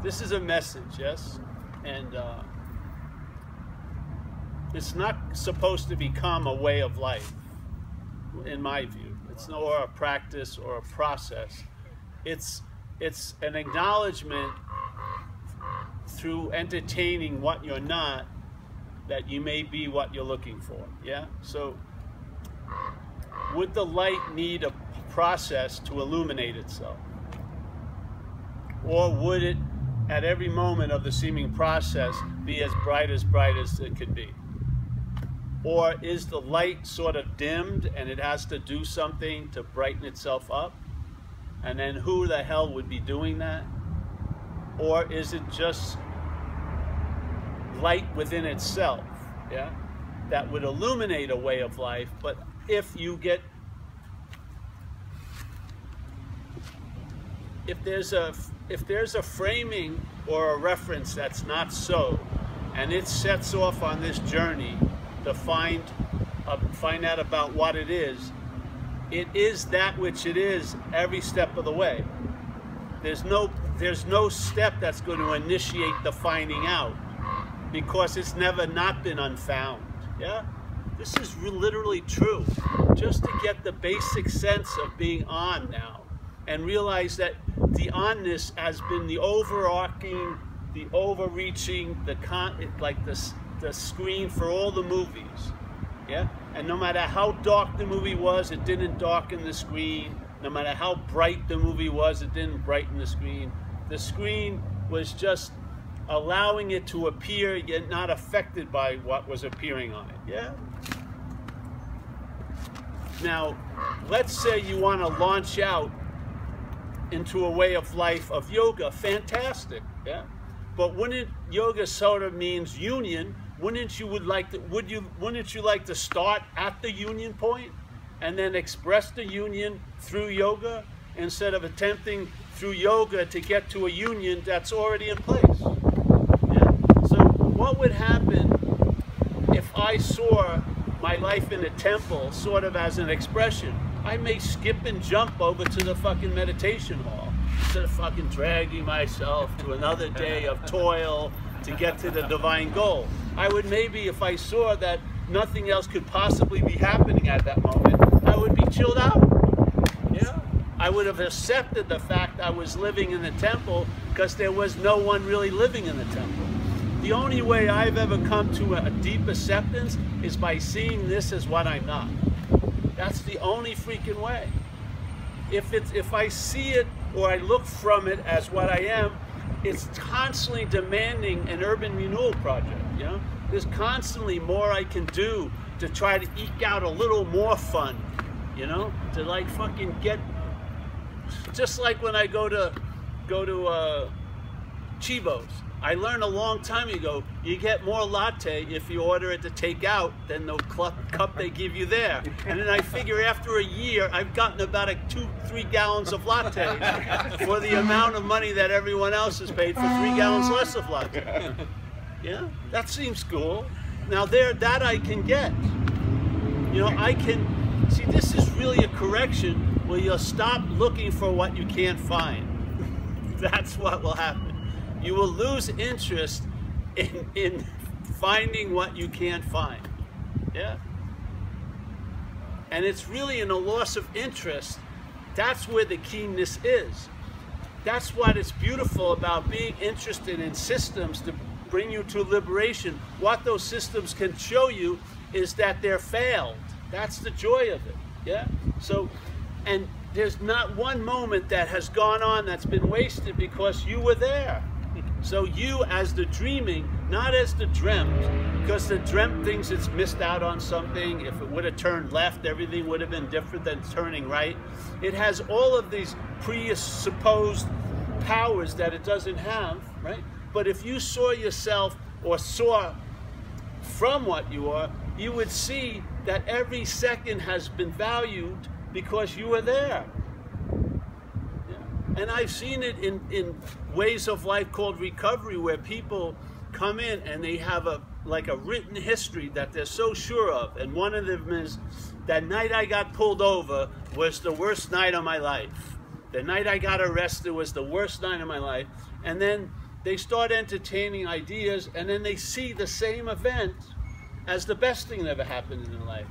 This is a message, yes? And it's not supposed to become a way of life, in my view. It's not a practice or a process. It's an acknowledgement through entertaining what you're not, that you may be what you're looking for, yeah? So, would the light need a process to illuminate itself? Or would it, at every moment of the seeming process, be as bright as it could be? Or is the light sort of dimmed and it has to do something to brighten itself up? And then who the hell would be doing that? Or is it just light within itself, yeah, that would illuminate a way of life? But if there's a framing or a reference that's not so, and it sets off on this journey to find out about what it is that which it is every step of the way. There's no step that's going to initiate the finding out, because it's never not been unfound, yeah? This is literally true. Just to get the basic sense of being on now, and realize that the onness has been the overarching, the overreaching, the screen for all the movies, yeah? And no matter how dark the movie was, it didn't darken the screen. No matter how bright the movie was, it didn't brighten the screen. The screen was just allowing it to appear, yet not affected by what was appearing on it, yeah? Now, let's say you want to launch out into a way of life of yoga. Fantastic, yeah? But wouldn't yoga sort of means union? Wouldn't you like to start at the union point and then express the union through yoga, instead of attempting through yoga to get to a union that's already in place? Yeah? So what would happen if I saw my life in a temple sort of as an expression? I may skip and jump over to the fucking meditation hall instead of fucking dragging myself to another day of toil to get to the divine goal. I would maybe, if I saw that nothing else could possibly be happening at that moment, I would be chilled out. Yeah? I would have accepted the fact I was living in the temple, because there was no one really living in the temple. The only way I've ever come to a deep acceptance is by seeing this as what I'm not. That's the only freaking way. If I see it or I look from it as what I am, it's constantly demanding an urban renewal project, you know? There's constantly more I can do to try to eke out a little more fun, you know? To like fucking get, just like when I go to Chivo's. I learned a long time ago, you get more latte if you order it to take out than the cup they give you there. And then I figure after a year, I've gotten about 2-3 gallons of latte for the amount of money that everyone else has paid for 3 gallons less of latte. Yeah, that seems cool. Now that I can get. You know, I can, see, this is really a correction where you'll stop looking for what you can't find. That's what will happen. You will lose interest in finding what you can't find, yeah? And it's really in a loss of interest. That's where the keenness is. That's what is beautiful about being interested in systems to bring you to liberation. What those systems can show you is that they're failed. That's the joy of it, yeah? So, and there's not one moment that has gone on that's been wasted because you were there. So you as the dreaming, not as the dreamt, because the dreamt thinks it's missed out on something. If it would have turned left, everything would have been different than turning right. It has all of these presupposed powers that it doesn't have, right? But if you saw yourself or saw from what you are, you would see that every second has been valued because you were there. And I've seen it in ways of life called recovery, where people come in and they have like a written history that they're so sure of. And one of them is that night I got pulled over was the worst night of my life. The night I got arrested was the worst night of my life. And then they start entertaining ideas, and then they see the same event as the best thing that ever happened in their life.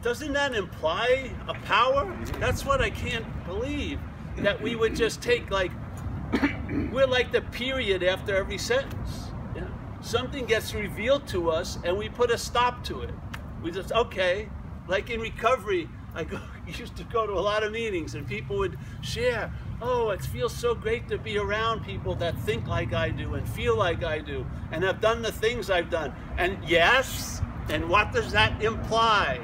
Doesn't that imply a power? That's what I can't believe, that we would just take, like, we're like the period after every sentence. You know? Something gets revealed to us and we put a stop to it. We just, okay, like in recovery, I used to go to a lot of meetings and people would share, oh, it feels so great to be around people that think like I do and feel like I do and have done the things I've done. And yes, and what does that imply?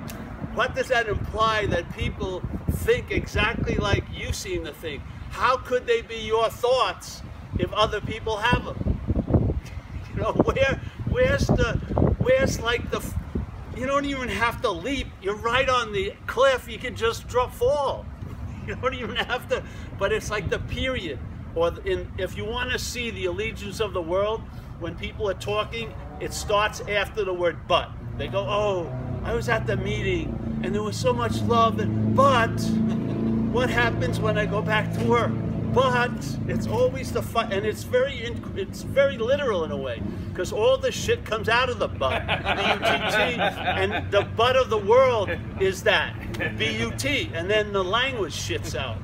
What does that imply that people think exactly like you seem to think? How could they be your thoughts if other people have them? You know, where's like the, you don't even have to leap. You're right on the cliff. You can just fall. You don't even have to, but it's like the period. Or if you want to see the allegiance of the world, when people are talking, it starts after the word but. They go, oh, I was at the meeting and there was so much love, but what happens when I go back to work? But it's always the fun, and it's very literal in a way, because all the shit comes out of the butt, B-U-T-T, and the butt of the world is that, B-U-T, and then the language shits out.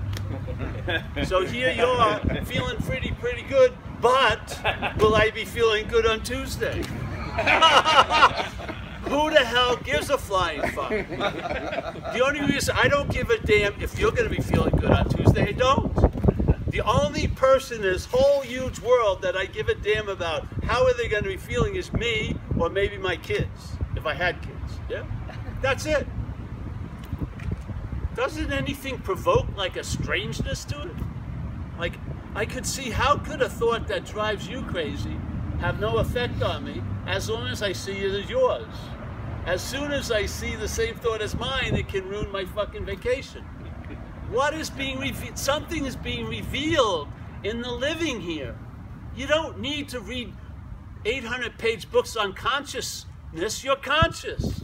So here you are, feeling pretty good, but will I be feeling good on Tuesday? Who the hell gives a flying fuck? The only reason I don't give a damn if you're going to be feeling good on Tuesday, I don't. The only person in this whole huge world that I give a damn about how are they going to be feeling is me or maybe my kids, if I had kids. Yeah, that's it. Doesn't anything provoke like a strangeness to it? Like, I could see, how could a thought that drives you crazy have no effect on me as long as I see it as yours? As soon as I see the same thought as mine, it can ruin my fucking vacation. What is being revealed? Something is being revealed in the living here. You don't need to read 800-page books on consciousness. You're conscious.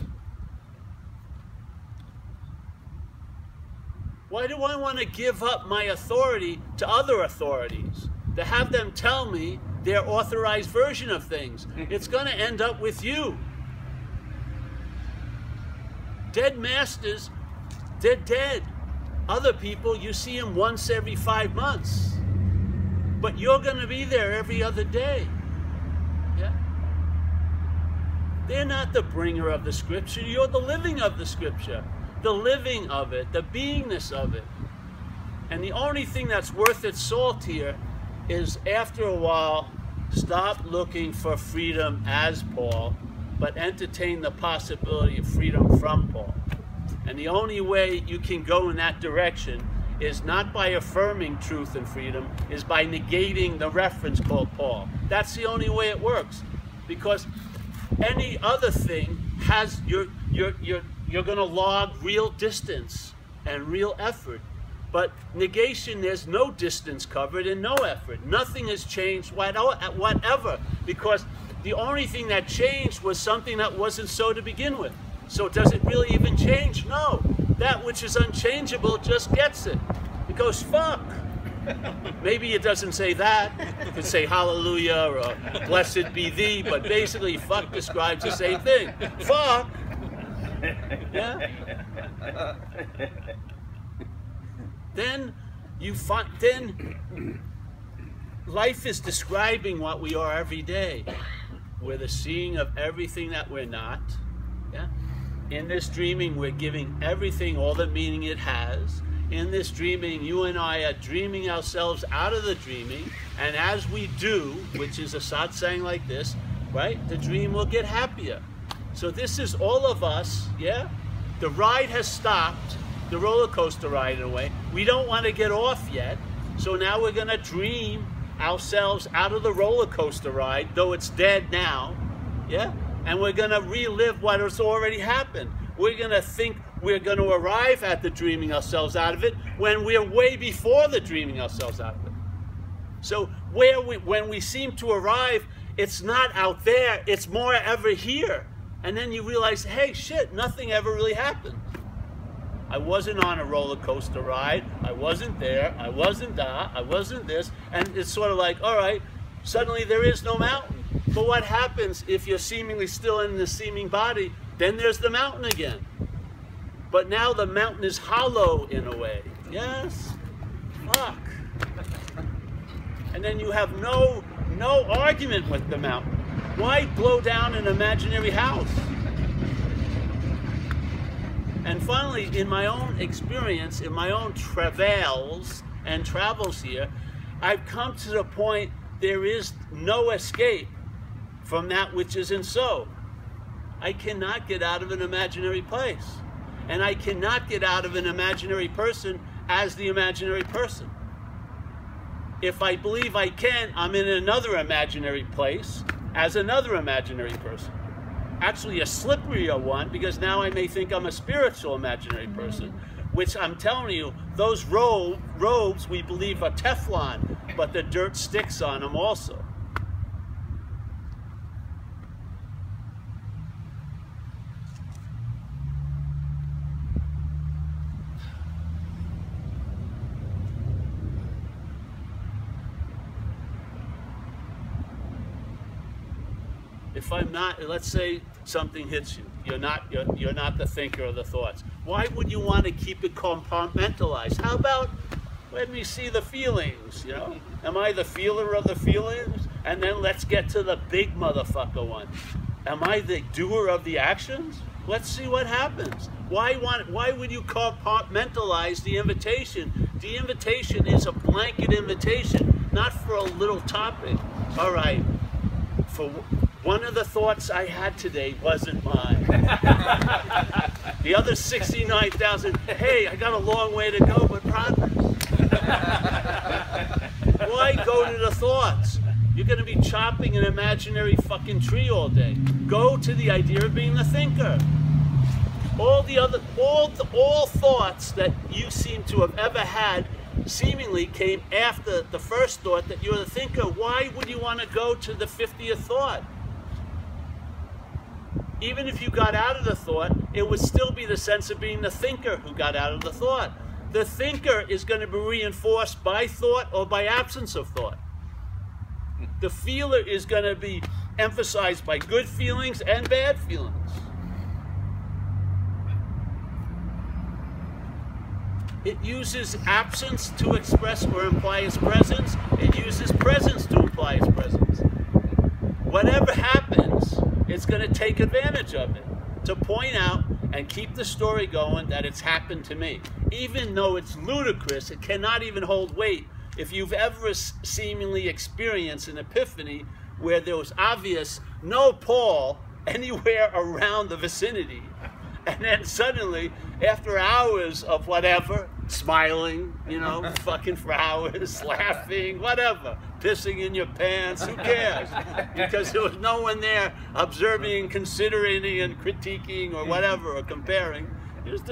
Why do I want to give up my authority to other authorities? To have them tell me their authorized version of things? It's going to end up with you. Dead masters, they're dead. Other people, you see them once every 5 months. But you're going to be there every other day. Yeah? They're not the bringer of the scripture. You're the living of the scripture. The living of it, the beingness of it. And the only thing that's worth its salt here is, after a while, stop looking for freedom as Paul, but entertain the possibility of freedom from Paul. And the only way you can go in that direction is not by affirming truth and freedom, is by negating the reference called Paul. That's the only way it works. Because any other thing has, you're going to log real distance and real effort. But negation, there's no distance covered and no effort. Nothing has changed whatever, because the only thing that changed was something that wasn't so to begin with. So does it really even change? No. That which is unchangeable just gets it. It goes, fuck. Maybe it doesn't say that. It could say hallelujah or blessed be thee, but basically fuck describes the same thing. Fuck. Yeah? Then you find, then life is describing what we are every day. We're the seeing of everything that we're not. Yeah? In this dreaming, we're giving everything all the meaning it has. In this dreaming, you and I are dreaming ourselves out of the dreaming, and as we do, which is a satsang like this, right, the dream will get happier. So this is all of us, yeah? The ride has stopped, the roller coaster ride in a way. We don't want to get off yet, so now we're going to dream ourselves out of the roller coaster ride, though it's dead now, yeah? And we're going to relive what has already happened. We're going to think we're going to arrive at the dreaming ourselves out of it when we're way before the dreaming ourselves out of it. So when we seem to arrive, it's not out there, it's more ever here. And then you realize, hey, shit, nothing ever really happened. I wasn't on a roller coaster ride. I wasn't there. I wasn't that. I wasn't this. And it's sort of like, all right, suddenly there is no mountain. But what happens if you're seemingly still in the seeming body? Then there's the mountain again. But now the mountain is hollow in a way. Yes? Fuck. And then you have no argument with the mountain. Why blow down an imaginary house? And finally, in my own experience, in my own travails and travels here, I've come to the point there is no escape from that which isn't so. I cannot get out of an imaginary place. And I cannot get out of an imaginary person as the imaginary person. If I believe I can, I'm in another imaginary place as another imaginary person. Actually a slipperier one, because now I may think I'm a spiritual imaginary person, which I'm telling you, those robes we believe are Teflon, but the dirt sticks on them also. If I'm not, let's say something hits you, you're not the thinker of the thoughts. Why would you want to keep it compartmentalized? How about let me see the feelings, you know? Am I the feeler of the feelings? And then let's get to the big motherfucker one. Am I the doer of the actions? Let's see what happens. Why would you compartmentalize the invitation? The invitation is a blanket invitation, not for a little topic. All right, for one of the thoughts I had today wasn't mine. The other 69,000, hey, I got a long way to go, but progress. Why go to the thoughts? You're going to be chopping an imaginary fucking tree all day. Go to the idea of being the thinker. All thoughts that you seem to have ever had seemingly came after the first thought that you're the thinker. Why would you want to go to the 50th thought? Even if you got out of the thought, it would still be the sense of being the thinker who got out of the thought. The thinker is going to be reinforced by thought or by absence of thought. The feeler is going to be emphasized by good feelings and bad feelings. It uses absence to express or imply its presence. It uses presence to imply its presence. Whatever happens, it's going to take advantage of it to point out and keep the story going that it's happened to me. Even though it's ludicrous, it cannot even hold weight. If you've ever seemingly experienced an epiphany where there was obvious no Paul anywhere around the vicinity, and then suddenly, after hours of whatever, smiling, you know, fucking for hours, laughing, whatever, pissing in your pants, who cares? Because there was no one there observing, considering, and critiquing, or whatever, or comparing. Just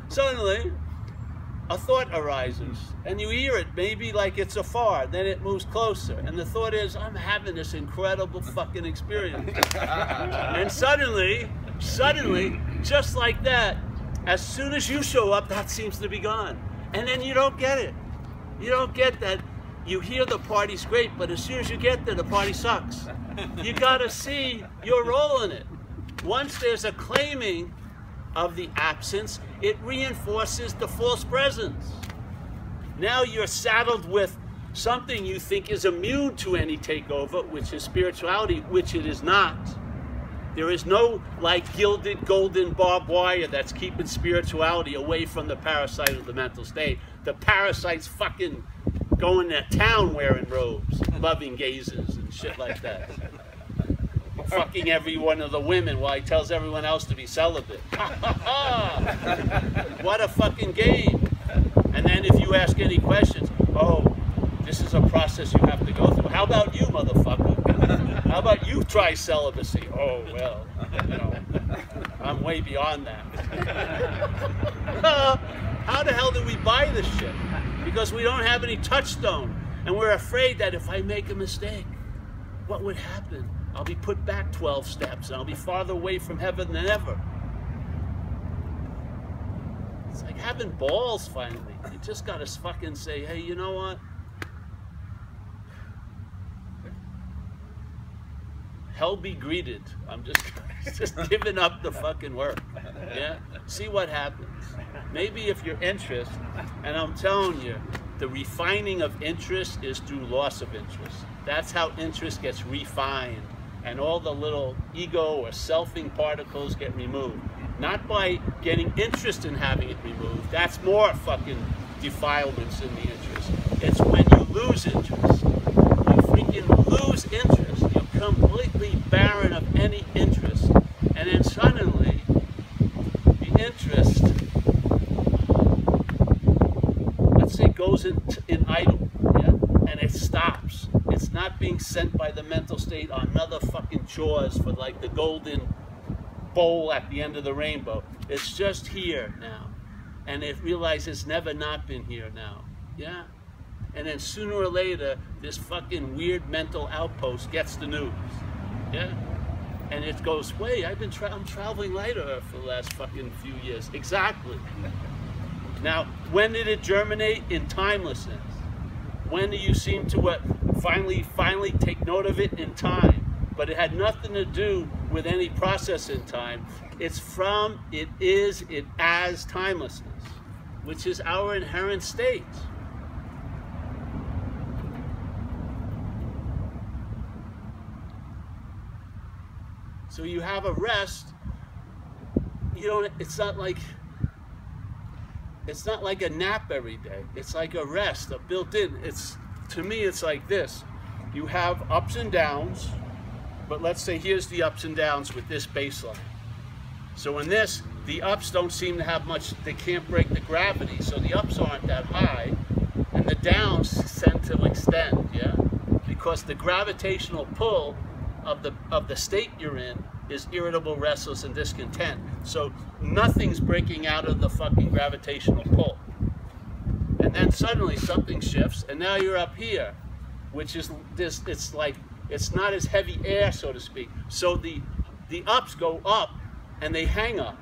suddenly, a thought arises, and you hear it, maybe like it's afar, then it moves closer, and the thought is, I'm having this incredible fucking experience. And suddenly, just like that, as soon as you show up, that seems to be gone. And then you don't get it. You don't get that. You hear the party's great, but as soon as you get there, the party sucks. You gotta see your role in it. Once there's a claiming of the absence, it reinforces the false presence. Now you're saddled with something you think is immune to any takeover, which is spirituality, which it is not. There is no like gilded golden barbed wire that's keeping spirituality away from the parasite of the mental state. The parasite's fucking going to town wearing robes, loving gazes and shit like that. Fucking every one of the women while he tells everyone else to be celibate. What a fucking game. And then if you ask any questions, oh, this is a process you have to go through. How about you, motherfucker? How about you try celibacy? Oh, well, you know, I'm way beyond that. How the hell do we buy this shit? Because we don't have any touchstone. And we're afraid that if I make a mistake, what would happen? I'll be put back 12 steps, and I'll be farther away from heaven than ever. It's like having balls finally. You just gotta fucking say, hey, you know what? Hell be greeted. I'm just giving up the fucking work. Yeah? See what happens. Maybe if your interest, and I'm telling you, the refining of interest is through loss of interest. That's how interest gets refined, and all the little ego or selfing particles get removed. Not by getting interest in having it removed. That's more fucking defilements in the interest. It's when you lose interest. You freaking lose interest. You're completely barren of any interest. And then suddenly, the interest, let's say, goes in idle. Yeah? And it stops. It's not being sent by the mental state on another fucking chores for like the golden bowl at the end of the rainbow. It's just here now. And it realizes it's never not been here now. Yeah? And then sooner or later, this fucking weird mental outpost gets the news. Yeah? And it goes, wait, I'm traveling lighter for the last fucking few years. Exactly. Now, when did it germinate? In timelessness. When do you seem to finally take note of it? In time. But it had nothing to do with any process in time. It's from, it is, it as timelessness, which is our inherent state. So you have a rest. You don't, it's not like a nap every day. It's like a rest, a built-in. To me, it's like this. You have ups and downs. But let's say here's the ups and downs with this baseline. So in this, the ups don't seem to have much, they can't break the gravity, so the ups aren't that high, and the downs tend to extend, yeah? Because the gravitational pull of the state you're in is irritable, restless, and discontent. So nothing's breaking out of the fucking gravitational pull. And then suddenly something shifts, and now you're up here, which is this, it's like, it's not as heavy air, so to speak. So the ups go up and they hang up.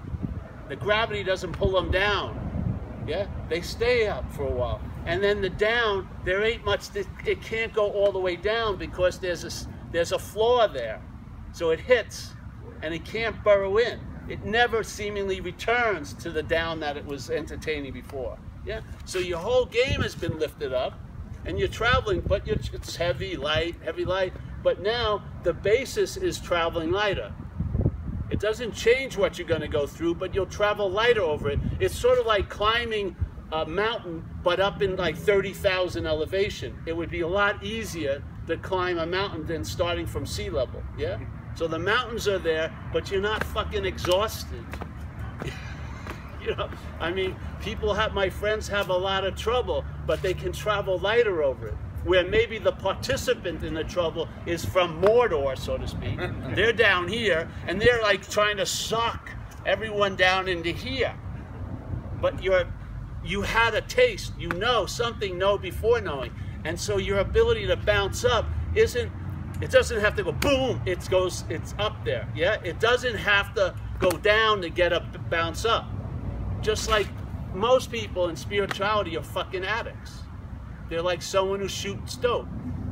The gravity doesn't pull them down. Yeah? They stay up for a while. And then the down, there ain't much, it can't go all the way down because there's a flaw there. So it hits and it can't burrow in. It never seemingly returns to the down that it was entertaining before. Yeah? So your whole game has been lifted up and you're traveling, but it's heavy, light, heavy, light. But now the basis is traveling lighter. It doesn't change what you're going to go through, but you'll travel lighter over it. It's sort of like climbing a mountain, but up in like 30,000 elevation. It would be a lot easier to climb a mountain than starting from sea level. Yeah? So the mountains are there, but you're not fucking exhausted. You know, I mean, my friends have a lot of trouble, but they can travel lighter over it. Where maybe the participant in the trouble is from Mordor, so to speak. They're down here, and they're like trying to suck everyone down into here. But you had a taste, you know something, before knowing. And so your ability to bounce up it doesn't have to go boom, it's up there, yeah? It doesn't have to go down to get a bounce up. Just like most people in spirituality are fucking addicts. They're like someone who shoots dope.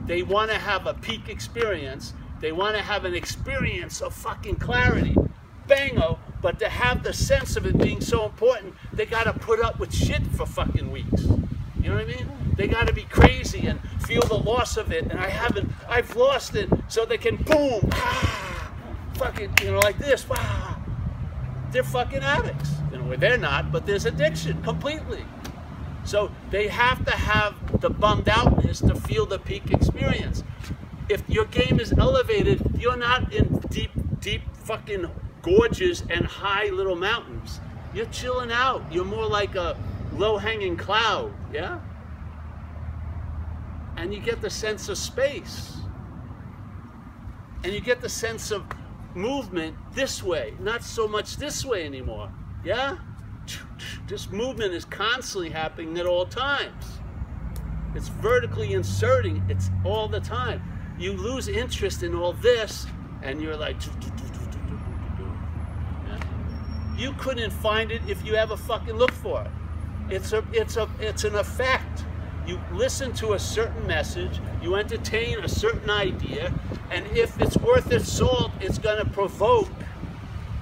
They want to have a peak experience. They want to have an experience of fucking clarity. Bango. But to have the sense of it being so important, they got to put up with shit for fucking weeks. You know what I mean? They got to be crazy and feel the loss of it. And I've lost it. So they can boom, fucking, like this. They're fucking addicts. They're not, but there's addiction completely. So they have to have the bummed outness to feel the peak experience. If your game is elevated, you're not in deep fucking gorges and high little mountains. You're chilling out. You're more like a low-hanging cloud, yeah? And you get the sense of space. And you get the sense of movement this way, not so much this way anymore, yeah? This movement is constantly happening at all times. It's vertically inserting, it's all the time. You lose interest in all this, and you're like, yeah. You couldn't find it if you ever fucking looked for it. It's an effect. You listen to a certain message, you entertain a certain idea, and if it's worth its salt, it's going to provoke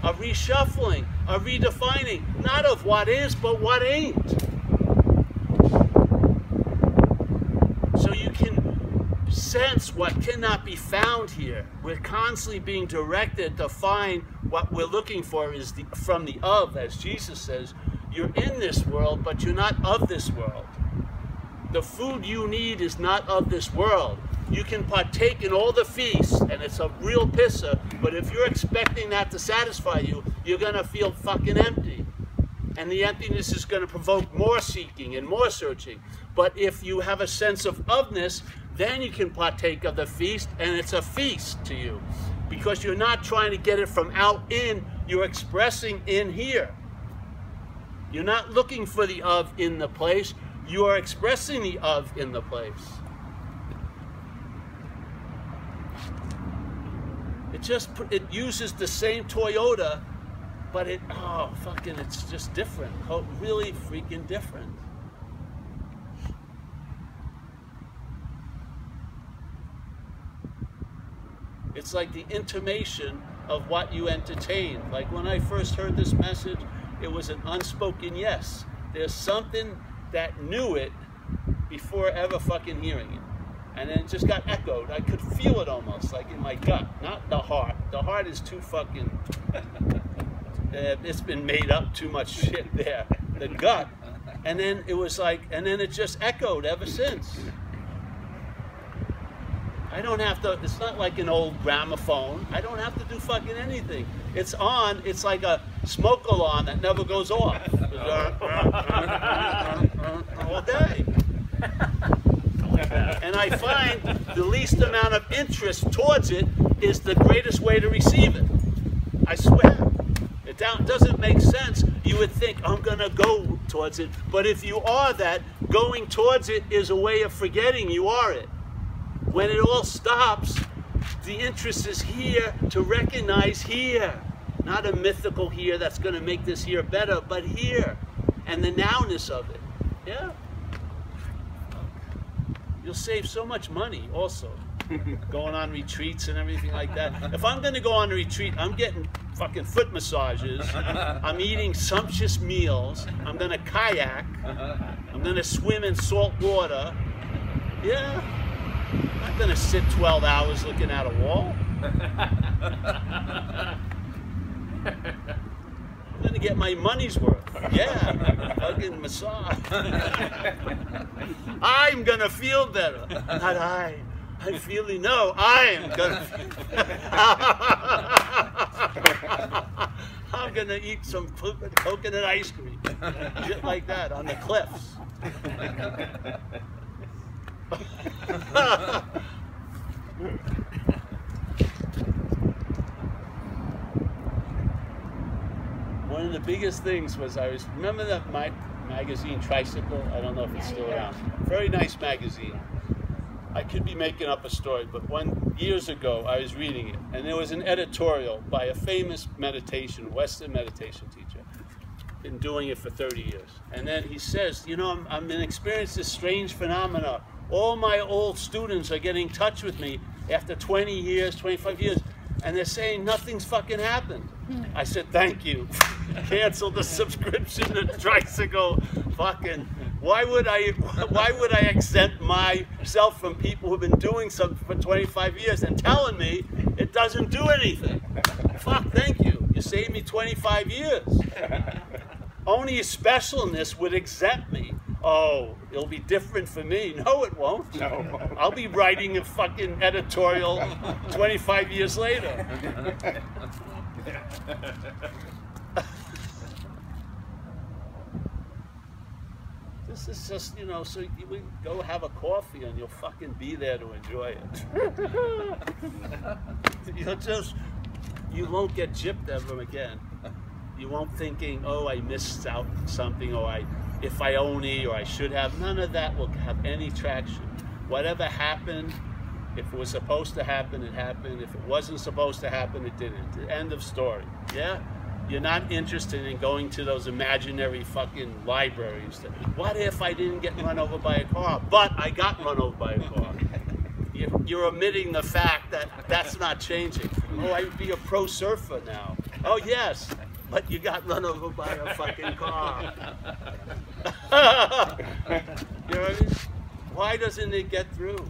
a reshuffling, a redefining, not of what is, but what ain't. So you can sense what cannot be found here. We're constantly being directed to find what we're looking for is from the of, as Jesus says. You're in this world, but you're not of this world. The food you need is not of this world. You can partake in all the feasts, and it's a real pisser, but if you're expecting that to satisfy you, you're going to feel fucking empty. And the emptiness is going to provoke more seeking and more searching. But if you have a sense of ofness, then you can partake of the feast, and it's a feast to you. Because you're not trying to get it from out in, you're expressing in here. You're not looking for the of in the place, you are expressing the of in the place. It uses the same Toyota, but it's just different. Really freaking different. It's like the intimation of what you entertain. Like when I first heard this message, it was an unspoken yes. There's something that knew it before ever fucking hearing it. And then it just got echoed. I could feel it almost, like in my gut, not the heart. The heart is too fucking, it's been made up, too much shit there. The gut. And then it was like, and then it just echoed ever since. I don't have to, it's not like an old gramophone. I don't have to do fucking anything. It's on, it's like a smoke alarm that never goes off. All day. And I find the least amount of interest towards it is the greatest way to receive it. I swear. It doesn't make sense. You would think, I'm going to go towards it. But if you are that, going towards it is a way of forgetting you are it. When it all stops, the interest is here to recognize here. Not a mythical here that's going to make this here better, but here. And the nowness of it. Yeah. You'll save so much money also. Going on retreats and everything like that. If I'm going to go on a retreat, I'm getting fucking foot massages. I'm eating sumptuous meals. I'm going to kayak. I'm going to swim in salt water. Yeah. I'm not going to sit 12 hours looking at a wall. I'm going to get my money's worth. Yeah. Fucking massage. I'm going to feel better. Not I. I'm feeling, no, I'm going to feel I'm going to eat some coconut ice cream. Shit like that on the cliffs. One of the biggest things was remember that magazine Tricycle? I don't know if it's still around. Very nice magazine. I could be making up a story, but years ago I was reading it, and there was an editorial by a famous Western meditation teacher. Been doing it for 30 years. And then he says, you know, I'm experiencing this strange phenomena. All my old students are getting in touch with me after 20 years, 25 years, and they're saying nothing's fucking happened. I said, thank you. Cancel the subscription to Tricycle. Fucking, why would I exempt myself from people who've been doing something for 25 years and telling me it doesn't do anything? Fuck, thank you. You saved me 25 years. Only a specialness would exempt me. Oh, it'll be different for me. No, it won't. No. I'll be writing a fucking editorial 25 years later. This is just, you know, so we go have a coffee and you'll fucking be there to enjoy it. You won't get gypped ever again. You won't thinking, oh, I missed out something, or if I only, or I should have. None of that will have any traction. Whatever happened If it was supposed to happen, it happened. If it wasn't supposed to happen, it didn't. End of story. Yeah? You're not interested in going to those imaginary fucking libraries. What if I didn't get run over by a car? But I got run over by a car. You're omitting the fact that that's not changing. Oh, I would be a pro surfer now. Oh, yes. But you got run over by a fucking car. You know what I mean? Why doesn't it get through?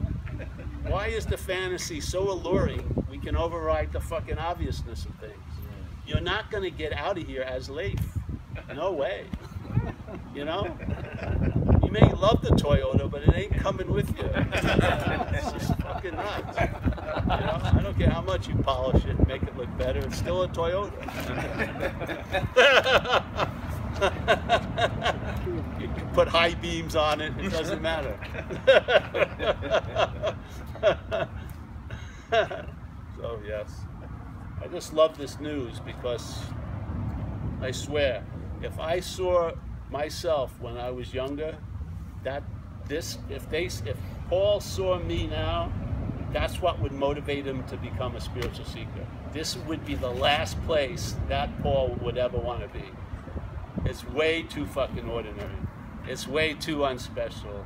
Why is the fantasy so alluring we can override the fucking obviousness of things? You're not going to get out of here as Leif. No way. You know? You may love the Toyota, but it ain't coming with you. It's just fucking nuts. You know? I don't care how much you polish it and make it look better. It's still a Toyota. You can put high beams on it. It doesn't matter. So, yes. I just love this news because I swear, if I saw myself when I was younger, if Paul saw me now, that's what would motivate him to become a spiritual seeker. This would be the last place that Paul would ever want to be. It's way too fucking ordinary. It's way too unspecial.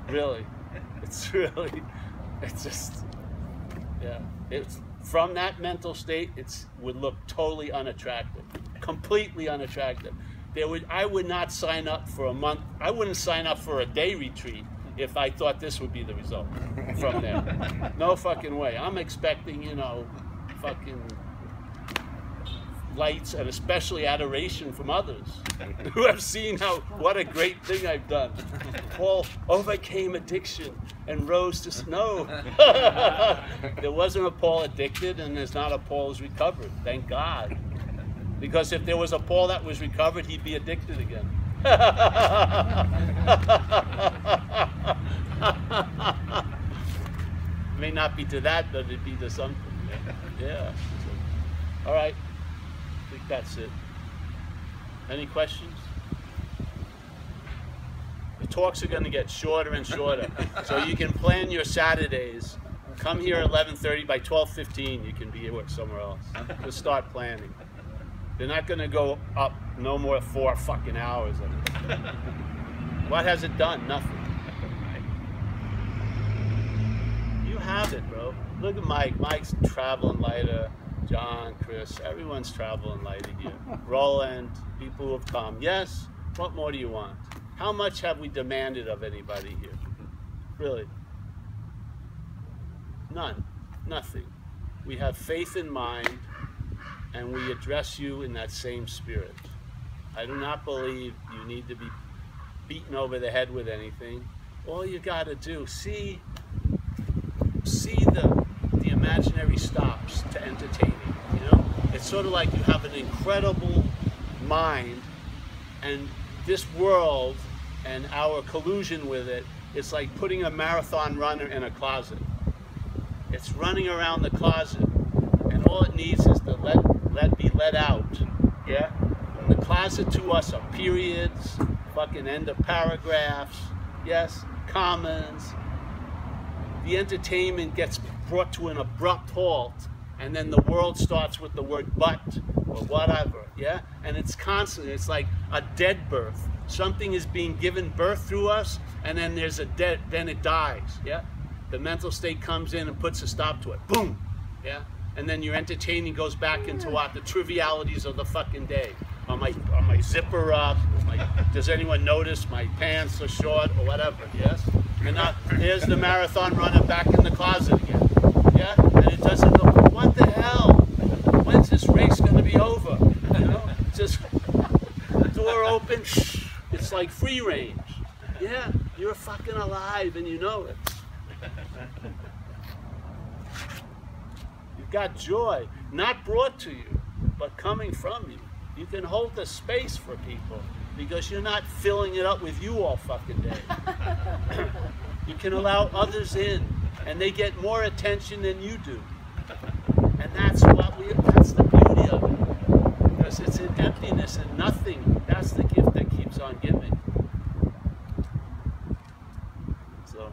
Really. It's just, yeah. It's from that mental state, would look totally unattractive. Completely unattractive. I would not sign up for a month. I wouldn't sign up for a day retreat if I thought this would be the result from there. No fucking way. I'm expecting, you know, fucking lights and especially adoration from others who have seen what a great thing I've done. Paul overcame addiction and rose to snow. There wasn't a Paul addicted and there's not a Paul who's recovered. Thank God. Because if there was a Paul that was recovered, he'd be addicted again. May not be to that, but it'd be to something. Yeah. All right. I think that's it. Any questions? The talks are going to get shorter and shorter. So you can plan your Saturdays. Come here at 11:30. By 12:15, you can be somewhere else. Just start planning. They're not going to go up no more 4 fucking hours of it. What has it done? Nothing. You have it, bro. Look at Mike. Mike's traveling lighter. John, Chris, everyone's traveling lighter here. Roland, people who have come. Yes, what more do you want? How much have we demanded of anybody here? Really? None. Nothing. We have faith in mind, and we address you in that same spirit. I do not believe you need to be beaten over the head with anything. All you got to do, see the imaginary stops to entertaining. You know, it's sort of like you have an incredible mind, and this world and our collusion with it, it's like putting a marathon runner in a closet. It's running around the closet, and all it needs is to be let out. Yeah, and the closet to us are periods, fucking end of paragraphs. Yes, commas. The entertainment gets brought to an abrupt halt, and then the world starts with the word but or whatever, yeah? And it's constant. It's like a dead birth. Something is being given birth through us, and then there's then it dies, yeah? The mental state comes in and puts a stop to it. Boom, yeah? And then your entertaining goes back into what? The trivialities of the fucking day. Are my zipper up? Does anyone notice my pants are short or whatever, yes? And now here's the marathon runner back in the closet again. Yeah? And it doesn't know, what the hell? When's this race going to be over? You know? Just door open, it's like free range. Yeah, you're fucking alive and you know it. You've got joy, not brought to you, but coming from you. You can hold the space for people because you're not filling it up with you all fucking day. You can allow others in, and they get more attention than you do. And that's the beauty of it. Because it's in emptiness and nothing. That's the gift that keeps on giving. So,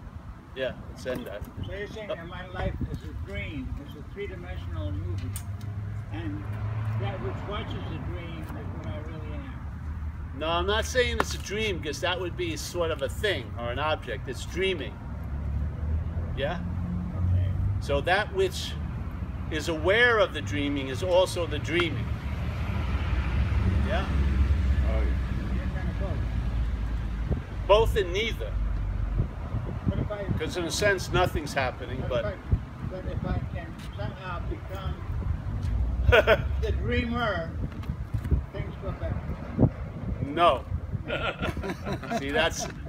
Yeah, it's in that. So you're saying that my life is a dream, it's a three-dimensional movie, and that which watches the dream is what I really am. No, I'm not saying it's a dream, because that would be sort of a thing or an object. It's dreaming. Yeah? Okay. So that which is aware of the dreaming is also the dreaming. Yeah? Oh, yeah. You're kind of both. Both and neither. But if I, Because in a sense, nothing's happening, but if I can somehow become the dreamer, things go better. no. See,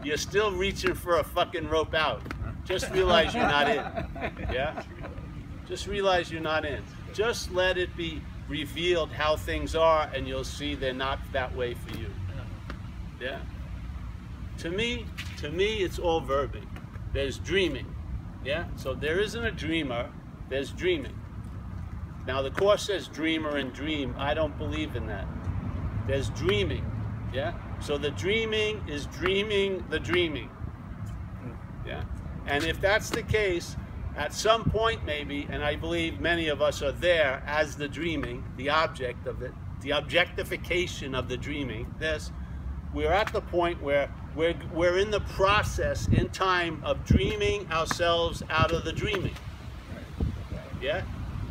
you're still reaching for a fucking rope out. Just realize you're not in. Yeah? Just realize you're not in. Just let it be revealed how things are, and you'll see they're not that way for you. Yeah? To me, it's all verbing. There's dreaming. Yeah? So there isn't a dreamer, there's dreaming. Now the Course says dreamer and dream. I don't believe in that. There's dreaming. Yeah? So the dreaming is dreaming the dreaming. Yeah? And if that's the case, at some point maybe, and I believe many of us are there as the dreaming, the object of it, the objectification of the dreaming, we're at the point where we're in the process in time of dreaming ourselves out of the dreaming. Yeah?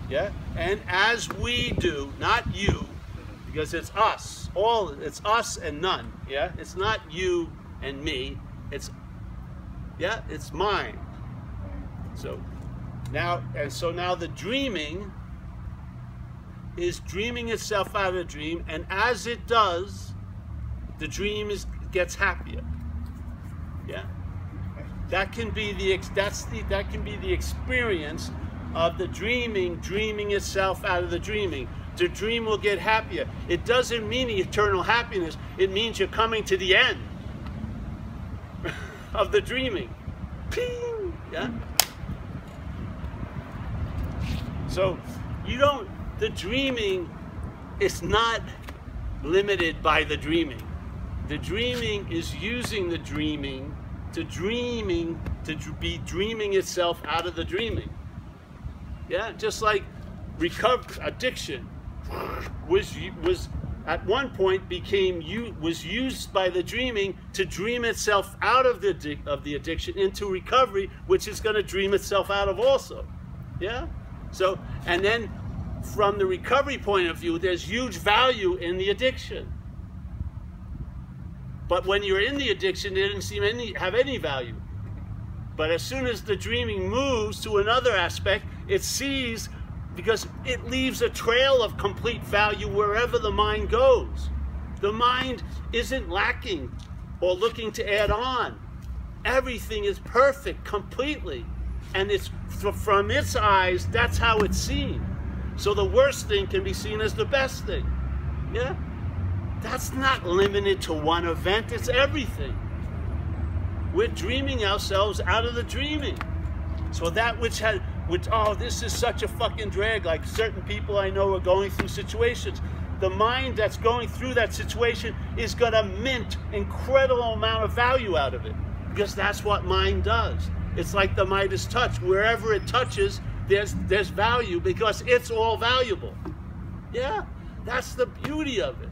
Yeah? And as we do, not you, because it's us, it's us and none. Yeah? It's not you and me, it's mine. So now the dreaming is dreaming itself out of the dream, and as it does, the dream gets happier. Yeah, that can be the experience of the dreaming itself out of the dreaming. The dream will get happier. It doesn't mean eternal happiness. It means you're coming to the end of the dreaming. Ping! Yeah. So the dreaming is not limited by the dreaming. The dreaming is using the dreaming to be dreaming itself out of the dreaming. Yeah, just like addiction was at one point was used by the dreaming to dream itself out of the addiction into recovery, which is going to dream itself out of also. Yeah. So, and then from the recovery point of view, there's huge value in the addiction. But when you're in the addiction, it didn't seem have any value. But as soon as the dreaming moves to another aspect, it sees, because it leaves a trail of complete value wherever the mind goes. The mind isn't lacking or looking to add on. Everything is perfect completely. And it's from its eyes, that's how it's seen. So the worst thing can be seen as the best thing. Yeah? That's not limited to one event, it's everything. We're dreaming ourselves out of the dreaming. So that oh, this is such a fucking drag, like certain people I know are going through situations. The mind that's going through that situation is gonna mint incredible amount of value out of it, because that's what mind does. It's like the Midas touch. Wherever it touches, there's value, because it's all valuable. Yeah, that's the beauty of it.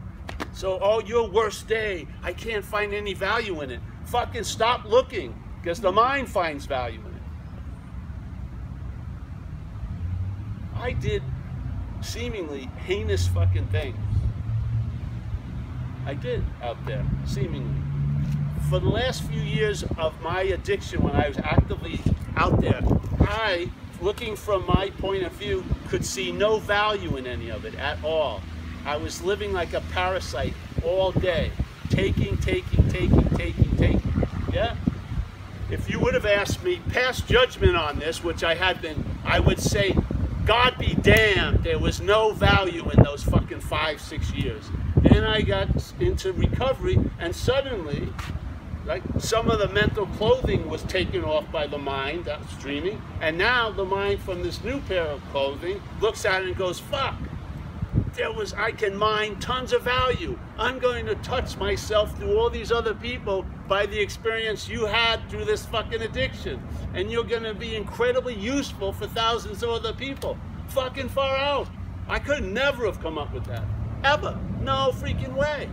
So, oh, your worst day, I can't find any value in it. Fucking stop looking, because the mind finds value in it. I did seemingly heinous fucking things. I did out there, seemingly. For the last few years of my addiction, when I was actively out there, I, looking from my point of view, could see no value in any of it at all. I was living like a parasite all day, taking. Yeah? If you would have asked me pass judgment on this, which I had been, I would say, God be damned, there was no value in those fucking 5-6 years. Then I got into recovery, and suddenly, like, some of the mental clothing was taken off by the mind that was dreaming, and now the mind from this new pair of clothing looks at it and goes, fuck, I can mine tons of value. I'm going to touch myself through all these other people by the experience you had through this fucking addiction. And you're going to be incredibly useful for thousands of other people. Fucking far out. I could never have come up with that. Ever. No freaking way.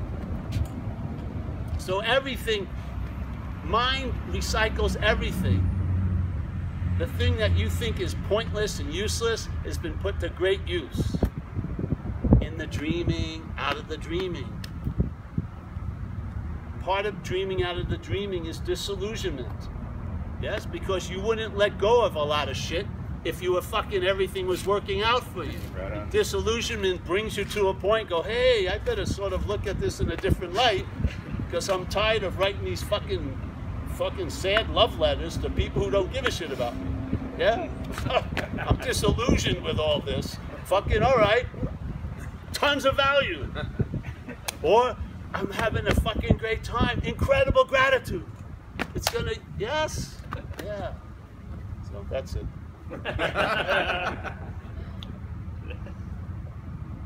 So everything, mind recycles everything. The thing that you think is pointless and useless has been put to great use. In the dreaming, out of the dreaming. Part of dreaming out of the dreaming is disillusionment. Yes, because you wouldn't let go of a lot of shit if you were fucking everything was working out for you. Right. Disillusionment brings you to a point, go, hey, I better sort of look at this in a different light, because I'm tired of writing these fucking sad love letters to people who don't give a shit about me. Yeah? I'm disillusioned with all this. Fucking all right. Tons of value. Or I'm having a fucking great time. Incredible gratitude. It's gonna, yes. Yeah. So that's it.